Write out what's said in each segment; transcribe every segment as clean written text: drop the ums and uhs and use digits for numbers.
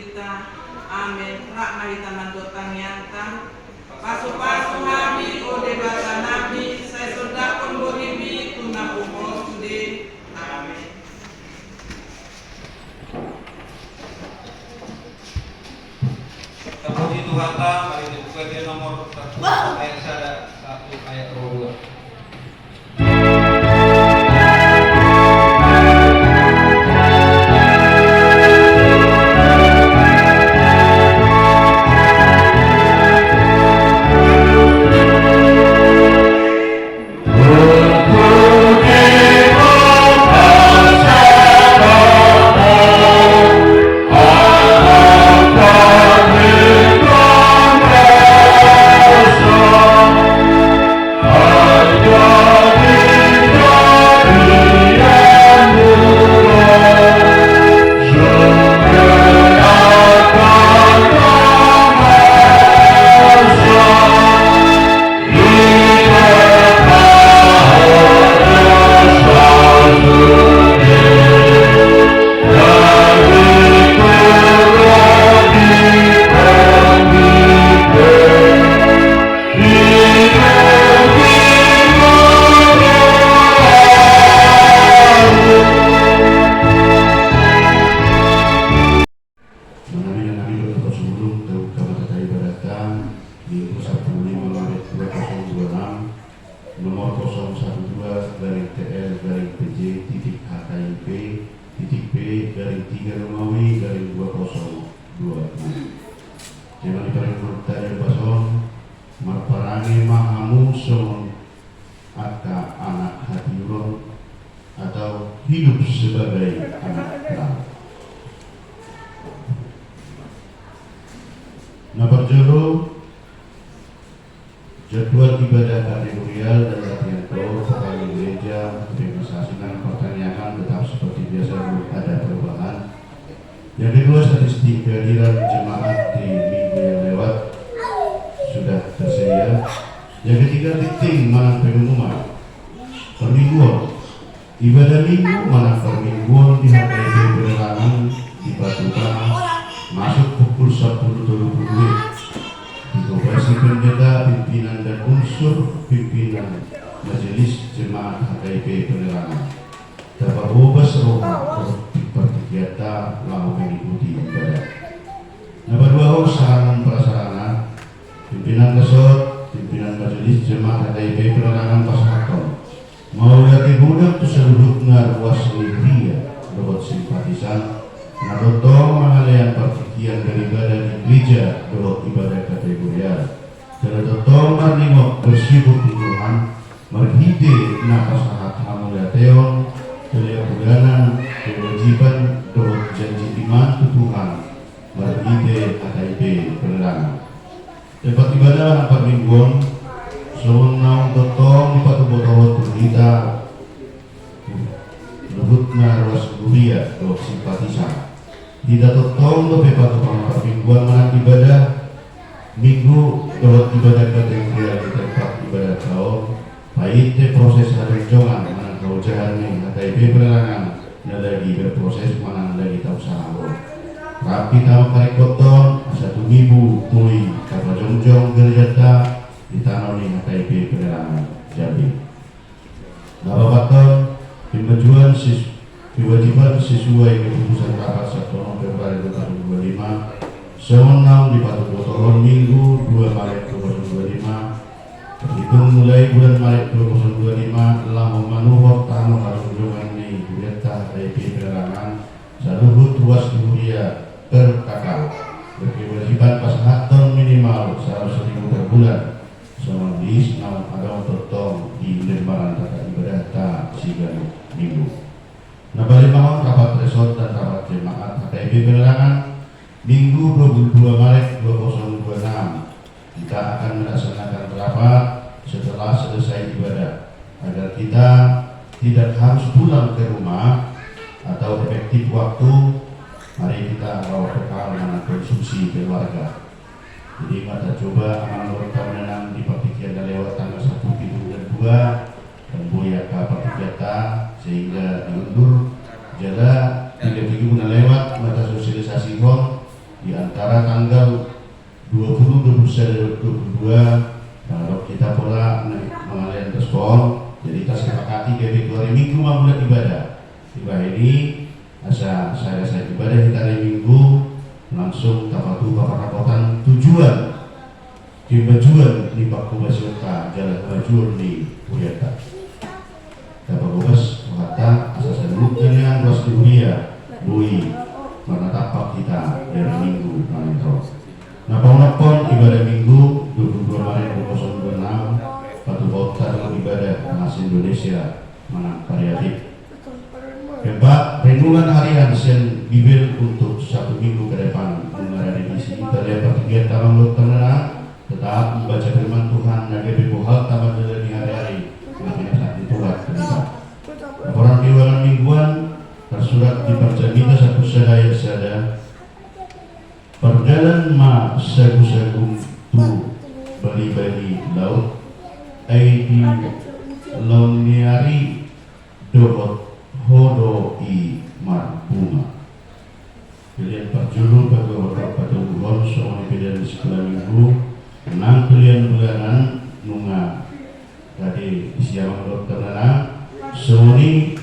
kita. Amin. Rak mahita mantotang yangkang. Pasu-pasu nabi ode basa nabi. Saya sudah pemburibi tuna umur sude. Amin. Terpuji Tuhan Allah, mari dibuka dia nomor 1 ayat 1 ayat 2. Hidup sebagai anak Tuhan. Nabarjolo jadwal ibadah kategorial dan latihan tour kepala gereja dengan pertanyaan tetap seperti biasa, belum ada perubahan. Yang kedua, statistik kehadiran jemaat di minggu yang lewat sudah tersedia. Yang ketiga, titik mana pengumuman permingguan ibadah minggu mana permingguan di HKP Penerangan di Batu Tanah masuk pukul 10.30 dikoperasi pendeta, pimpinan dan unsur pimpinan majelis jemaat HKP Penerangan dapat bebas roh berkegiatan lalu mengikuti ibadah. Nomor 2, sarana prasarana pimpinan kesot, pimpinan majelis jemaat HKP Penerangan Pasakon mau lagi budak tu seluruh ruas Libya robot simpatisan narotong mahalian pertikian dari ibadah di gereja robot ibadah kategorial dan totong marningok bersibuk Tuhan merhide napasahat hamuliateon kelia bulanan kewajiban robot janji iman Tuhan merhide HKP Penerangan tempat ibadah apa mingguan sewenang totong di patu botol kita lembutnya ruas guria do simpatisan tidak totong do pepatu pampat mingguan mana ibadah minggu do ibadah kategorial di tempat ibadah kau baik proses harenjongan mana kau jalan nih HKP Penerangan lagi berproses mana lagi tahu salah rapi tahu karek kotor satu minggu tui kata jongjong gerjata ditanoni HKP Penerangan Jambi. Bapak pembajuan kewajiban sesuai keputusan rapat 1 Februari 2025 sewenang di Batu Botolon Minggu 2 Maret 2025 terhitung mulai bulan Maret 2025 telah memanuhor tamu kunjungan di Gureta HKP Penerangan saluhut ruas Guria per kakak berkewajiban pasahaton minimal 100.000 per bulan sama dis namun agama totong di lembaran tata ibadah tak sigan minggu. Nah balik mahal rapat resort dan rapat jemaat HKP Penerangan Minggu 22 Maret 2026 kita akan melaksanakan rapat setelah selesai ibadah agar kita tidak harus pulang ke rumah atau efektif waktu. Mari kita bawa bekal mana konsumsi keluarga. Jadi kita coba amal menanam di pertikian dan lewat tanggal 1, 7, dan 2 dan boya ke pertikian sehingga diundur jada tidak pergi guna lewat mata sosialisasi ron di antara tanggal 20, 21, 22 kalau kita pula mengalami respon, jadi kita sepakati ke hari Minggu mulai ibadah. Tiba ini asa saya ibadah kita hari Minggu langsung tapatu paparan tujuan kemajuan di Pak Kubasota jalan kemajuan di Puriata. Dapat bebas kata asas lukanya luas di Puria bui karena tapak kita dari Minggu nanti. Napon ibadah Minggu 22 Maret 2026 Patu Bautan ibadah Mas Indonesia Menang Karyatif. Keempat, renungan harian Sen Bibel untuk 1 minggu ke depan mengarah divisi kita lihat kegiatan menurut tenang tetap membaca firman Tuhan dan lebih hal tamat dari hari-hari dengan saat Tuhan terlibat. Laporan keuangan mingguan tersurat di Perjanjian 1 sadaya perjalanan ma sagu-sagu tu bali-bali laut aidi loniari dohot hodo i marbunga. Pilihan perjulu pada bulan soal pilihan di sekolah minggu enam pilihan bulanan nunga tadi siang dokter nana soni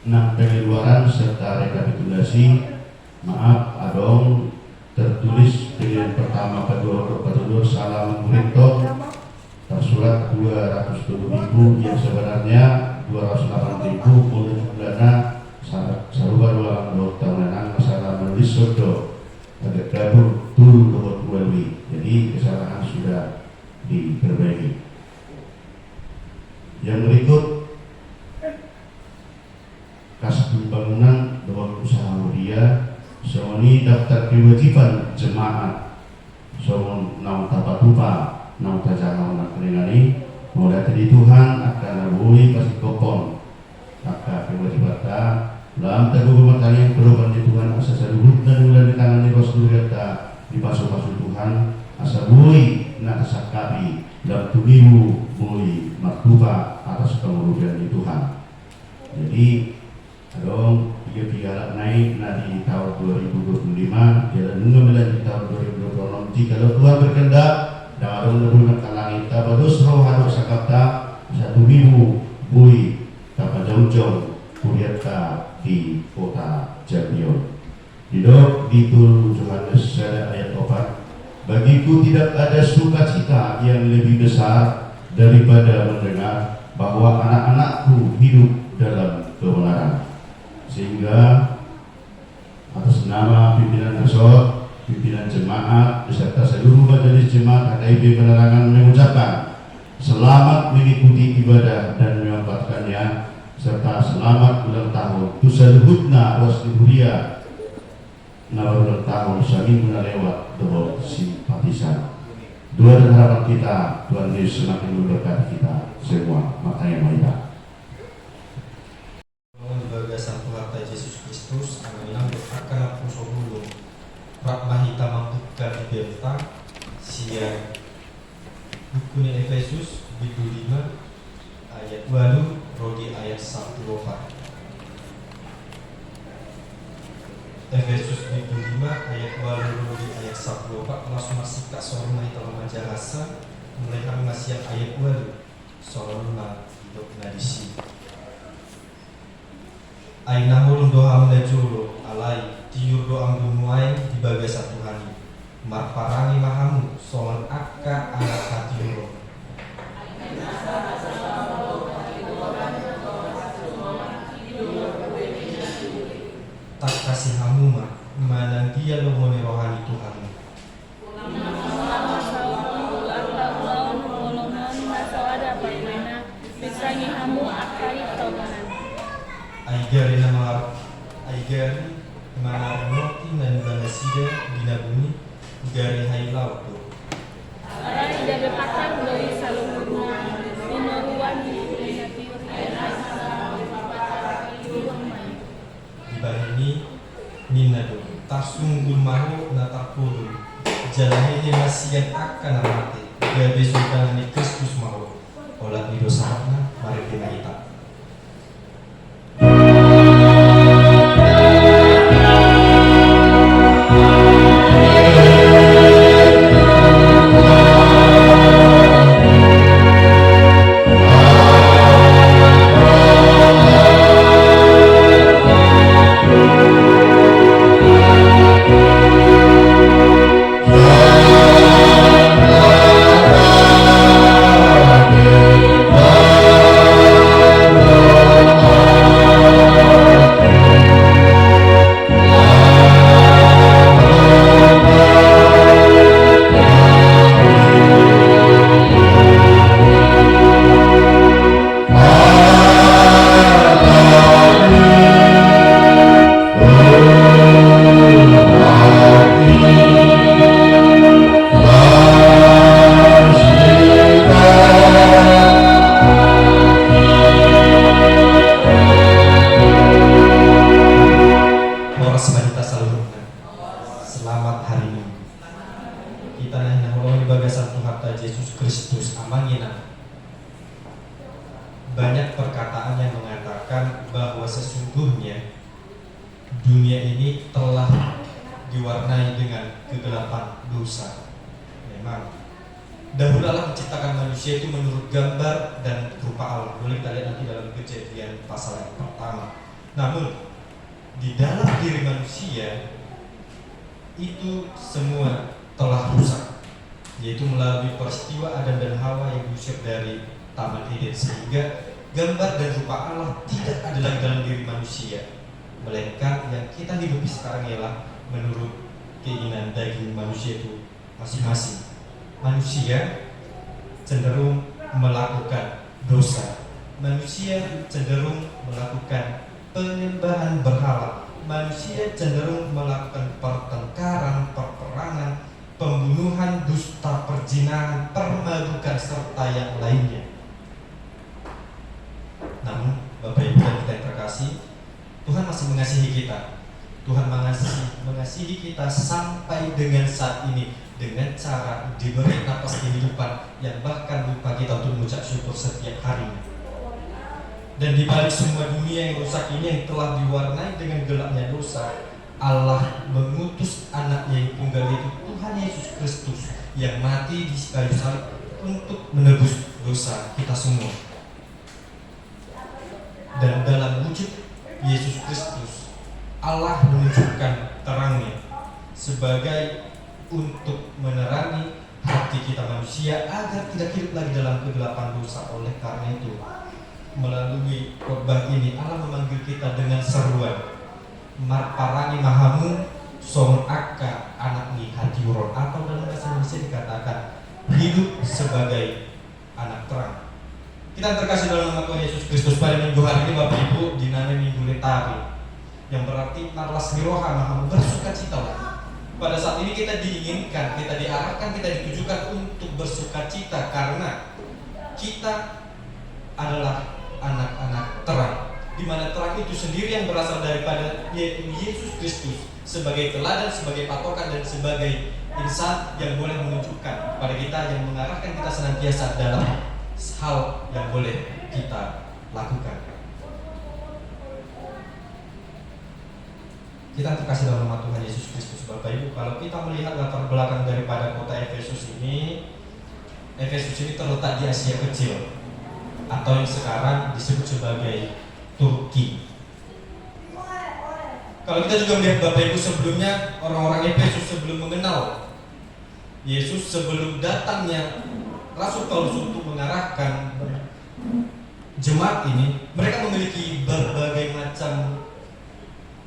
6 pengeluaran serta rekapitulasi. Maaf adong tertulis pilihan pertama kedua salah mengurito tersurat 200.000 yang sebenarnya 208.000 mulai jumlahnya saruba dua dokter menang masalah menulis sodo agak kabur turun ke Walwi. Jadi kesalahan sudah diperbaiki. Yang berikut kas pembangunan dengan usaha mulia Sony daftar kewajiban jemaat Somon nau tapatupa nau tajahau nak kelingani mulai dari Tuhan akan nabui kasih kopon maka kewajiban dalam teguh bermakna perubahan di Tuhan asa saluhut dan mulai ditangani Rasul kita di pasu-pasu Tuhan asa bui nak sakapi dan tulimu bui maktuba atas kemuliaan di Tuhan. Jadi adong tiga naik di tahun 2025 jalan mengambil di tahun 2026 kalau Tuhan berkehendak dan adong menurunkan ke langit tabadus roh harus sakapta 1.000 bui tapa jauh-jauh Puriata di kota Jambion. Didok di Yohanes ayat 4 bagiku tidak ada sukacita yang lebih besar daripada mendengar bahwa anak-anakku hidup dalam kebenaran. Sehingga atas nama pimpinan resort, pimpinan jemaat beserta seluruh majelis jemaat HKIP Penerangan mengucapkan selamat mengikuti ibadah dan memanfaatkannya serta selamat ulang tahun tusalhutna waslihuria na ulang tahun saminggu lewat doa simpatisan. Doa dan harapan kita Tuhan Yesus semakin memberkati kita semua. Makanya maida Sang Tuhan Yesus Kristus akan akan puso dulu rahmahita mampukan di Belta sia buku ni Efesus bidu 5 ayat 2 rodi ayat 1 Efesus bidu 5 ayat 2 rodi ayat 1 langsung masih tak soal mahita memaja rasa mulai kami masih ayat 2 soal hidup nadisi Aina hulun doa menejulu alai tiur doa menuai di bagasa Tuhan marparani mahamu soal akka anak hati hulu tak kasih hamuma mana dia lomoni rohani Tuhan Aigari mana roti dan balasida di bumi gari hai laut tu. Tidak berpakat dari salurna meneruan di bawah ini nina tu tasunggul mahu natakulu jalan ini masih akan mati gabe sudah ni Kristus mahu olah ni dosana mari kita hari Minggu. Kita nahina holong di bagasan Tuhan Yesus Kristus amangina. Banyak perkataan yang mengatakan bahwa sesungguhnya dunia ini telah diwarnai dengan kegelapan dosa. Memang dahulu Allah menciptakan manusia itu menurut gambar dan rupa Allah. Boleh kita lihat nanti dalam Kejadian pasal yang pertama. Namun di dalam diri manusia itu semua telah rusak, yaitu melalui peristiwa Adam dan Hawa yang diusir dari Taman Eden, sehingga gambar dan rupa Allah tidak ada lagi dalam diri manusia, melainkan yang kita hidupi sekarang ialah menurut keinginan daging manusia itu masing-masing. Manusia cenderung melakukan dosa, manusia cenderung melakukan penyembahan berhala, manusia cenderung melakukan pertengkaran, perperangan, pembunuhan, dusta, perzinahan, permabukan, serta yang lainnya. Namun Bapak Ibu dan kita yang terkasih, Tuhan masih mengasihi kita. Tuhan mengasihi kita sampai dengan saat ini dengan cara diberi napas kehidupan yang bahkan lupa kita untuk mengucap syukur setiap harinya. Dan di balik semua dunia yang rusak ini yang telah diwarnai dengan gelapnya dosa, Allah mengutus anaknya yang tunggal itu, Tuhan Yesus Kristus, yang mati di kayu salib untuk menebus dosa kita semua. Dan dalam wujud Yesus Kristus, Allah menunjukkan terangnya sebagai untuk menerangi hati kita manusia agar tidak hidup lagi dalam kegelapan dosa. Oleh karena itu, melalui khotbah ini Allah memanggil kita dengan seruan, marparani mahamu son akka anak ni hatiuron, atau dalam bahasa Indonesia dikatakan hidup sebagai anak terang. Kita terkasih dalam nama Tuhan Yesus Kristus, pada minggu hari ini Bapak Ibu dinamai minggu letari, yang berarti marlas miroha mahamu, bersuka cita. Pada saat ini kita diinginkan, kita diarahkan, kita ditujukan untuk bersuka cita karena kita adalah anak-anak terang, di mana terang itu sendiri yang berasal daripada Yesus Kristus sebagai teladan, sebagai patokan, dan sebagai insan yang boleh menunjukkan kepada kita, yang mengarahkan kita senantiasa dalam hal yang boleh kita lakukan. Kita terkasih dalam nama Tuhan Yesus Kristus, Bapak Ibu, kalau kita melihat latar belakang daripada kota Efesus ini terletak di Asia Kecil, atau yang sekarang disebut sebagai Turki. Kalau kita juga melihat Bapak Ibu, sebelumnya orang-orang Efesus sebelum mengenal Yesus, sebelum datangnya Rasul Paulus untuk mengarahkan jemaat ini, mereka memiliki berbagai macam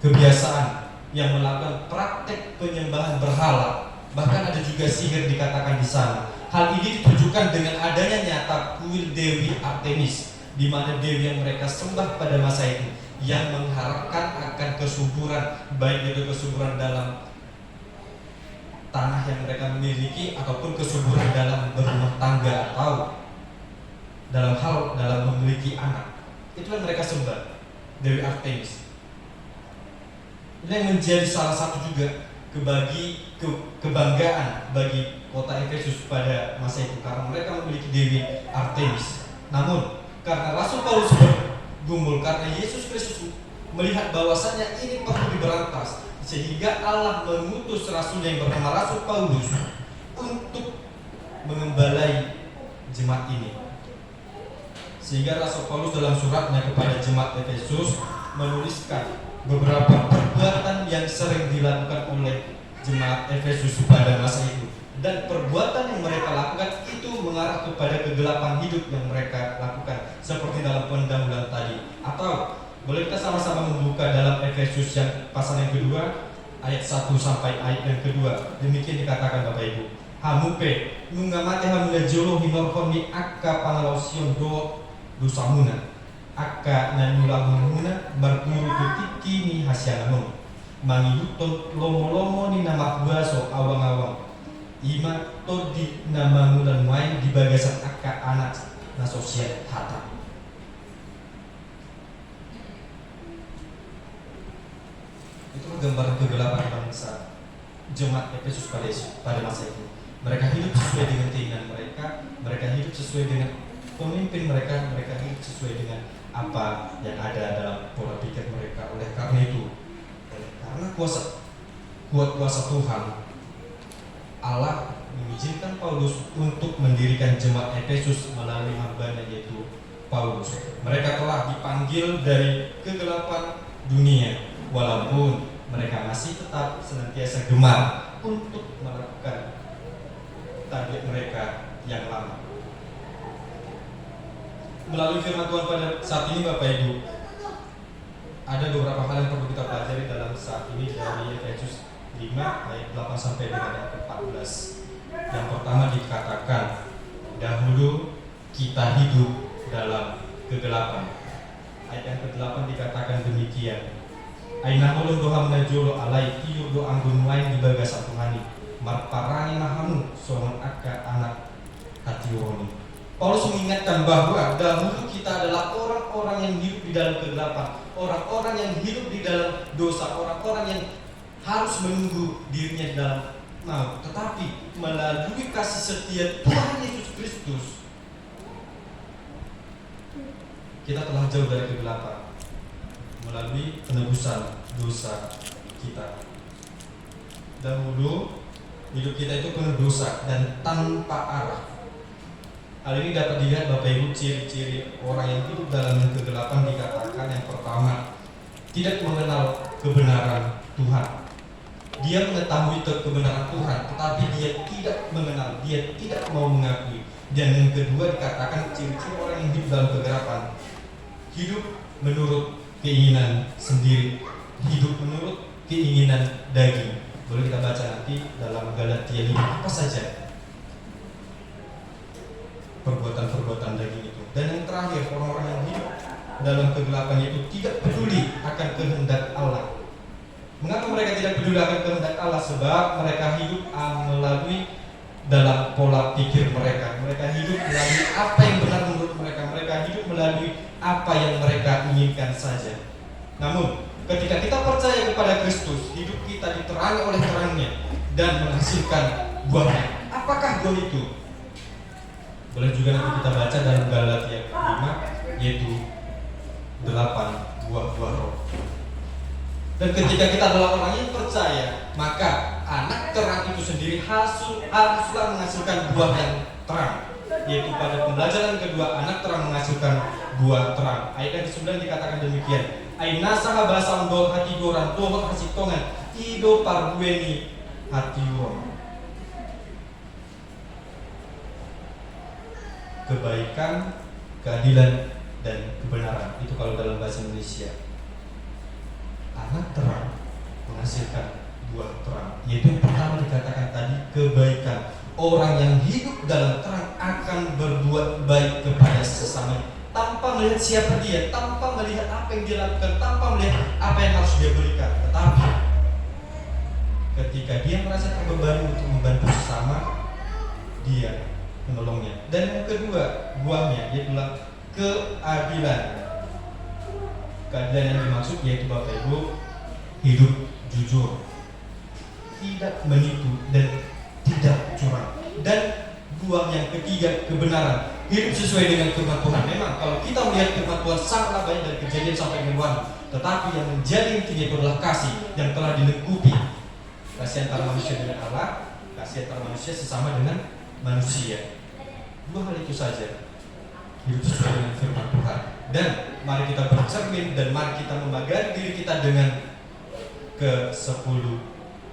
kebiasaan yang melakukan praktek penyembahan berhala, bahkan ada juga sihir dikatakan di sana. Hal ini ditujukan dengan adanya nyata kuil Dewi Artemis, di mana dewi yang mereka sembah pada masa itu, yang mengharapkan akan kesuburan, baik itu kesuburan dalam tanah yang mereka miliki ataupun kesuburan dalam berumah tangga atau dalam memiliki anak. Itulah mereka sembah Dewi Artemis. Ini yang menjadi salah satu juga kebanggaan bagi kota Efesus pada masa itu, karena mereka memiliki Dewi Artemis. Namun karena Rasul Paulus bergumul, karena Yesus Kristus melihat bahwasannya ini perlu diberantas, sehingga Allah mengutus rasulnya yang bernama Rasul Paulus untuk mengembalai jemaat ini. Sehingga Rasul Paulus dalam suratnya kepada jemaat Efesus menuliskan beberapa perbuatan yang sering dilakukan oleh jemaat Efesus pada masa itu, dan perbuatan yang mereka lakukan itu mengarah kepada kegelapan hidup yang mereka lakukan, seperti dalam pendahuluan tadi. Atau boleh kita sama-sama membuka dalam Efesus yang pasal yang kedua, ayat 1 sampai ayat yang kedua. Demikian dikatakan Bapak Ibu, hamupe nungamate hamuna jolo hinorhoni akka pangalausion do dosamuna akka nanyulahumuna berturu tutiki ni hasyanamun mangihuton lomo-lomo ni nama buaso awang-awang ima todi nama mulan main di bagasan akka anak nasosial hata. Itu gambaran kegelapan bangsa jemaat Efesus pada masa itu. Mereka hidup sesuai dengan keinginan mereka hidup sesuai dengan pemimpin mereka hidup sesuai dengan apa yang ada dalam pola pikir mereka. Oleh karena itu, karena kuasa Tuhan, Allah mengizinkan Paulus untuk mendirikan jemaat Efesus melalui hambanya yaitu Paulus. Mereka telah dipanggil dari kegelapan dunia, walaupun mereka masih tetap senantiasa gemar untuk melakukan target mereka yang lama. Melalui firman Tuhan pada saat ini, Bapak Ibu, ada beberapa hal yang perlu kita pelajari dalam saat ini dari Efesus 5 ayat 8 sampai dengan ayat 14. Yang pertama dikatakan, dahulu kita hidup dalam kegelapan. Ayat yang ke-8 dikatakan demikian. Aina ulun doha menajolo alai tiyo do anggun lain di bagas Tuhani marparani mahamu soal akka anak hatiwoni. Paulus mengingatkan bahwa dahulu kita adalah orang-orang yang hidup di dalam kegelapan, orang-orang yang hidup di dalam dosa, orang-orang yang harus menunggu dirinya di dalam maut. Tetapi melalui kasih setia Tuhan Yesus Kristus, kita telah jauh dari kegelapan melalui penebusan dosa kita. Dahulu hidup kita itu penuh dosa dan tanpa arah. Hal ini dapat dilihat Bapak Ibu, ciri-ciri orang yang hidup dalam kegelapan dikatakan yang pertama, tidak mengenal kebenaran Tuhan. Dia mengetahui kebenaran Tuhan, tetapi dia tidak mengenal, dia tidak mau mengakui. Dan yang kedua dikatakan ciri-ciri orang yang hidup dalam kegelapan, hidup menurut keinginan sendiri, hidup menurut keinginan daging. Boleh kita baca nanti dalam Galatia 5 apa saja perbuatan-perbuatan daging itu. Dan yang terakhir, orang-orang yang hidup dalam kegelapan itu tidak peduli akan kehendak Allah. Mengapa mereka tidak peduli akan kehendak Allah? Sebab mereka hidup melalui dalam pola pikir mereka. Mereka hidup melalui apa yang benar menurut mereka. Mereka hidup melalui apa yang mereka inginkan saja. Namun ketika kita percaya kepada Kristus, hidup kita diterangi oleh terangnya dan menghasilkan buahnya. Apakah buah itu? Boleh juga nanti kita baca dalam Galatia 5, yaitu 8 buah-buah roh. Dan ketika kita adalah orang yang percaya, maka anak terang itu sendiri haruslah menghasilkan buah yang terang. Yaitu pada pembelajaran kedua, anak terang menghasilkan buah terang. Ayat yang ke-9 dikatakan demikian. Aina saha basam do hati doran dohot hasitongan ido parbueni hati wong. Kebaikan, keadilan, dan kebenaran. Itu kalau dalam bahasa Indonesia. Anak terang menghasilkan buah terang. Yaitu yang pertama dikatakan tadi, kebaikan. Orang yang hidup dalam terang akan berbuat baik kepada sesama, tanpa melihat siapa dia, tanpa melihat apa yang dia lakukan, tanpa melihat apa yang harus dia berikan. Tetapi ketika dia merasa terbebani untuk membantu sesama, dia menolongnya. Dan yang kedua buahnya yaitu keadilan. Keadilan yang dimaksud yaitu Bapak Ibu, hidup jujur, tidak menipu dan tidak curang. Dan buah yang ketiga, kebenaran, hidup sesuai dengan firman Tuhan. Memang kalau kita melihat firman Tuhan sangatlah banyak dari Kejadian sampai dengan Wahyu, tetapi yang menjadi intinya itu adalah kasih yang telah dilengkapi. Kasih antara manusia dengan Allah, kasih antara manusia sesama dengan manusia. Dua hal itu saja, hidup sesuai dengan firman Tuhan. Dan mari kita bercermin dan mari kita memagari diri kita dengan ke-10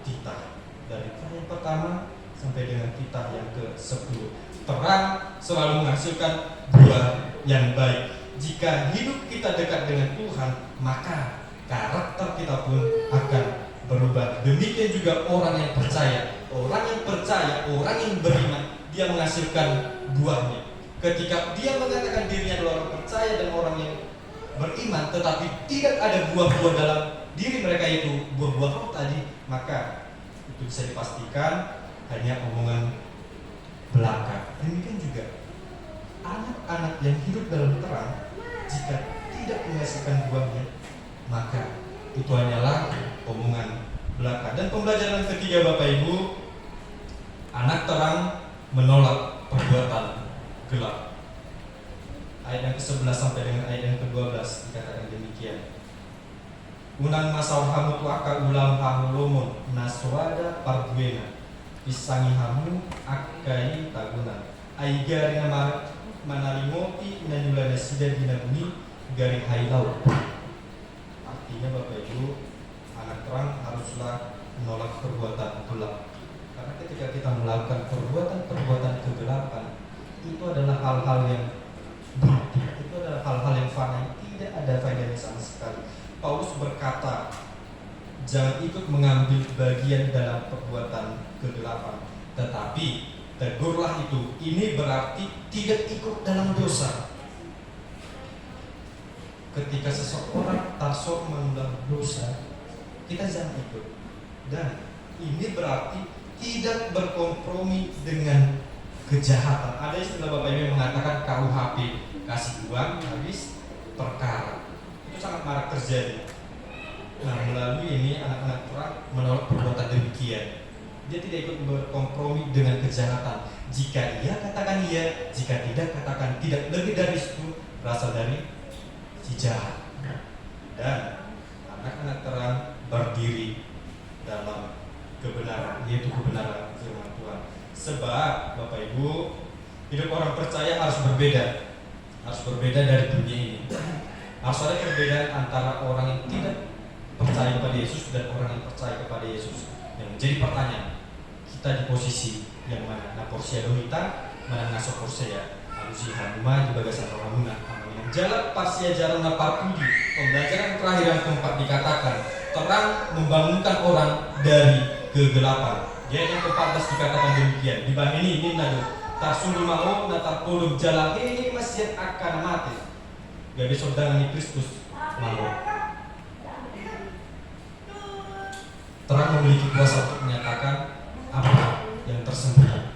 titah. Dari yang pertama sampai dengan titah yang ke-10. Terang selalu menghasilkan buah yang baik. Jika hidup kita dekat dengan Tuhan, maka karakter kita pun akan berubah. Demikian juga orang yang percaya. Orang yang percaya, orang yang beriman, dia menghasilkan buahnya. Ketika dia mengatakan dirinya adalah orang percaya dan orang yang beriman, tetapi tidak ada buah-buah dalam diri mereka, yaitu buah-buah roh tadi, maka itu bisa dipastikan hanya omongan belaka. Demikian juga anak-anak yang hidup dalam terang, jika tidak menghasilkan buahnya, maka itu hanyalah omongan belaka. Dan pembelajaran ketiga Bapak Ibu, anak terang menolak perbuatan gelap. Ayat yang ke-11 sampai dengan ayat yang ke-12 dikatakan demikian. Unang masaur hamu tuaka ulam hamu lomon naswada parbuena pisangi hamu akai tagunan aigari nama manarimoti inanyulana sida dinabuni garing hailau. Artinya Bapak Ibu, anak terang haruslah menolak perbuatan gelap. Karena ketika kita melakukan perbuatan-perbuatan kegelapan, itu adalah hal-hal yang buruk, itu adalah hal-hal yang fana, tidak ada faedahnya sama sekali. Paulus berkata, jangan ikut mengambil bagian dalam perbuatan kegelapan, tetapi tegurlah itu. Ini berarti tidak ikut dalam dosa. Ketika seseorang tarsok mengulang dosa, kita jangan ikut. Dan ini berarti tidak berkompromi dengan kejahatan. Ada istilah Bapak Ibu yang mengatakan KUHP, kasih uang habis perkara. Itu sangat marak terjadi. Nah, melalui ini anak-anak terang menolak perbuatan demikian. Dia tidak ikut berkompromi dengan kejahatan. Jika iya katakan iya, jika tidak katakan tidak. Lebih dari itu berasal dari si jahat. Dan anak-anak terang berdiri dalam kebenaran, yaitu kebenaran firman Tuhan. Sebab Bapak Ibu, hidup orang percaya harus berbeda. Harus berbeda dari dunia ini. Harus ada perbedaan antara orang yang tidak percaya kepada Yesus dan orang yang percaya kepada Yesus. Yang menjadi pertanyaan, kita di posisi yang mana? Nah, porsia donita, mana ngaso porsia? Alusi hanuma di bagasan ramuna. Jalan pasia jalan napakudi. Pembelajaran terakhir yang keempat dikatakan, terang membangunkan orang dari kegelapan. Dia yang ke-14 dikatakan demikian. Di bang ini nado tarsum mau natar polum jalan ini masjid akan mati. Gak bisa dengan Kristus mau. Terang memiliki kuasa untuk menyatakan apa yang tersembunyi.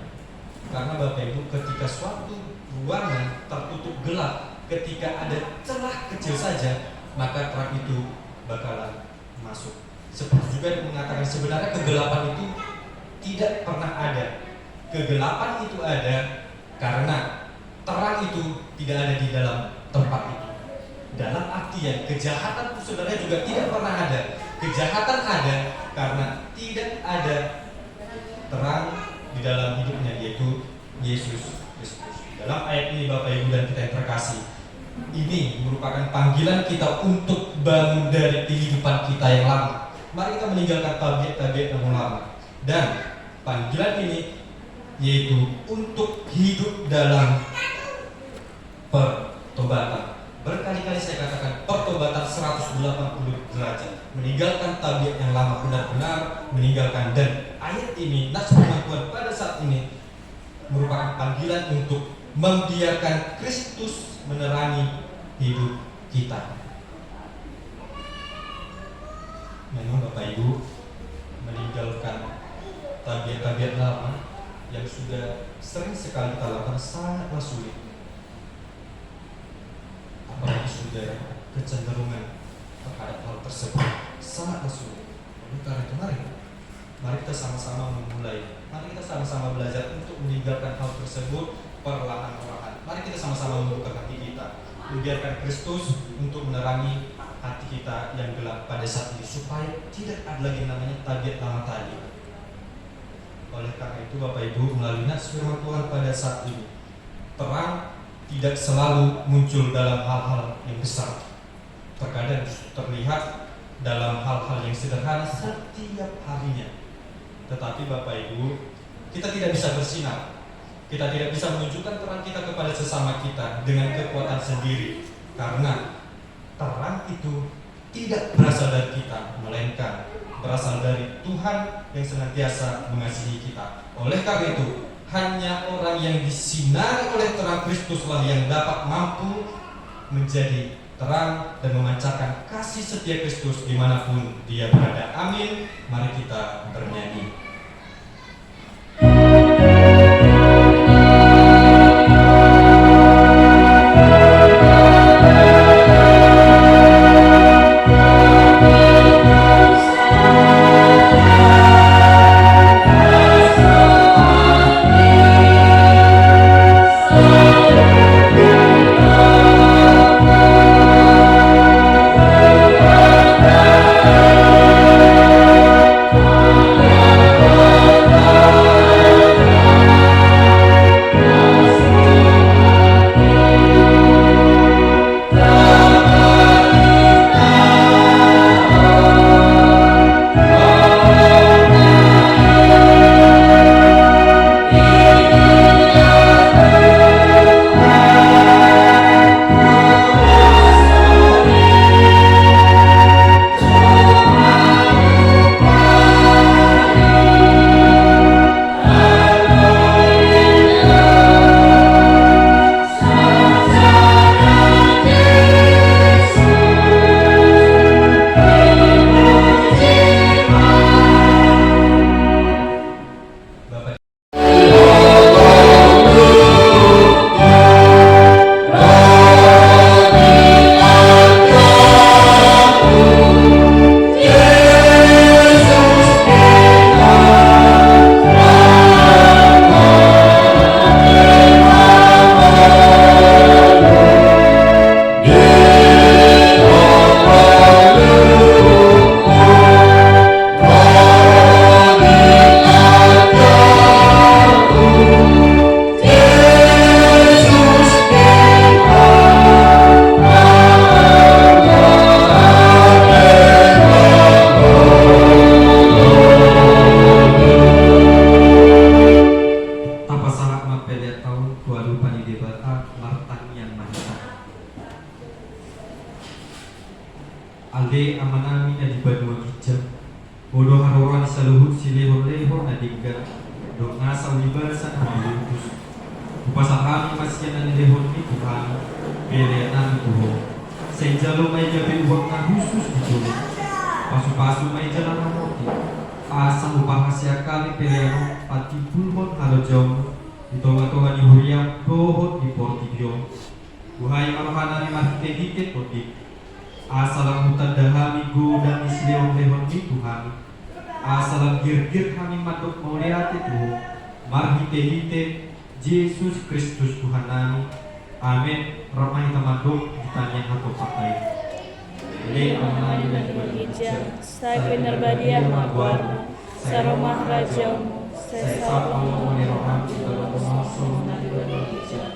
Karena Bapak Ibu, ketika suatu ruangan tertutup gelap, ketika ada celah kecil saja, maka terang itu bakalan masuk. Seperti juga yang mengatakan sebenarnya kegelapan itu tidak pernah ada. Kegelapan itu ada karena terang itu tidak ada di dalam tempat itu. Dalam artian kejahatan itu sebenarnya juga tidak pernah ada. Kejahatan ada karena tidak ada terang di dalam hidupnya, yaitu Yesus Kristus. Dalam ayat ini Bapak Ibu dan kita yang terkasih, ini merupakan panggilan kita untuk bangun dari kehidupan kita yang lama. Mari kita meninggalkan tabiat-tabiat yang lama. Dan panggilan ini yaitu untuk hidup dalam pertobatan. Berkali-kali saya katakan pertobatan 180 derajat. Meninggalkan tabiat yang lama, benar-benar meninggalkan. Dan ayat ini, nas firman Tuhan pada saat ini merupakan panggilan untuk membiarkan Kristus menerangi hidup kita. Memang Bapak Ibu, meninggalkan tabiat-tabiat lama yang sudah sering sekali kita lakukan sangatlah sulit. Apalagi saudara, kecenderungan terhadap hal tersebut sangatlah sulit. Oleh karena itu mari kita sama-sama memulai. Mari kita sama-sama belajar untuk meninggalkan hal tersebut perlahan-lahan. Mari kita sama-sama membuka hati kita, membiarkan Kristus untuk menerangi hati kita yang gelap pada saat ini, supaya tidak ada lagi namanya tabiat lama tadi. Oleh karena itu Bapak Ibu, melalui nas firman Tuhan pada saat ini, terang tidak selalu muncul dalam hal-hal yang besar. Terkadang terlihat dalam hal-hal yang sederhana setiap harinya. Tetapi Bapak Ibu, kita tidak bisa bersinar. Kita tidak bisa menunjukkan terang kita kepada sesama kita dengan kekuatan sendiri. Karena terang itu tidak berasal dari kita, melainkan berasal dari Tuhan yang senantiasa mengasihi kita. Oleh karena itu, hanya orang yang disinari oleh terang Kristuslah yang dapat mampu menjadi terang dan memancarkan kasih setia Kristus dimanapun dia berada. Amin. Mari kita bernyanyi. haroran saluhut silehon-lehon adigga dong asa wibar sana maluntus upasahami masyanan lehon ni Tuhan belenan Tuhan senjalo may gabi uwag na khusus ditulog pasu-pasu may jalan namoti asa upahasya kali peleno pati pulhon halo jauh ito-ito ni huriyang dohot di portibyo buhay marohana ni mahite-hite potik asalang hutan dahami dan isleon-lehon ni Tuhan asalang gir-gir kami madok mauliate Tuhan marhite-hite Yesus Kristus Tuhan nami amin ramai tamadok ditanya atau pakai le amani dan Hijau, saya penerbadia magwarna, saromah rajamu, saya Allah meneroham dalam masuk dan berbicara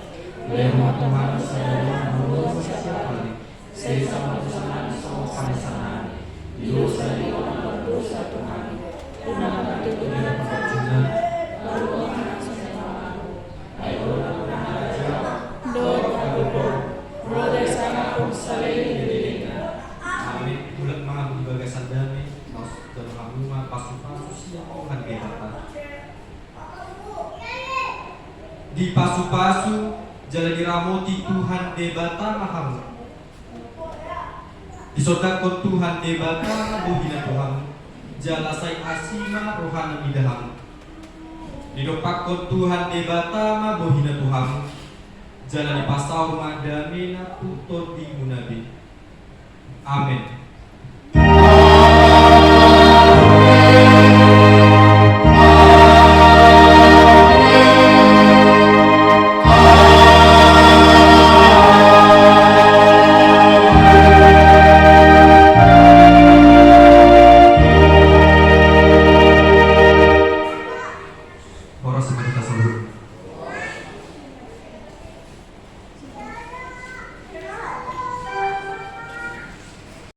lema Tuhan saya mengulang siapa saya sama Tuhan sama sana dosa di orang berdosa Tuhan tunang itu dunia perjuangan baru orang ayo raja dot aku roda sana pun selain amin bulat malam di bagasan damai masuk dalam rumah pasu-pasu siang Tuhan bebata di pasu-pasu jalan diramoti Tuhan debata mahamu disodakon Tuhan debata bohina Tuhan jalasai asima rohana midaham didopakon Tuhan debata bohina Tuhan jalan di pasau madamena tutut di munabi amin.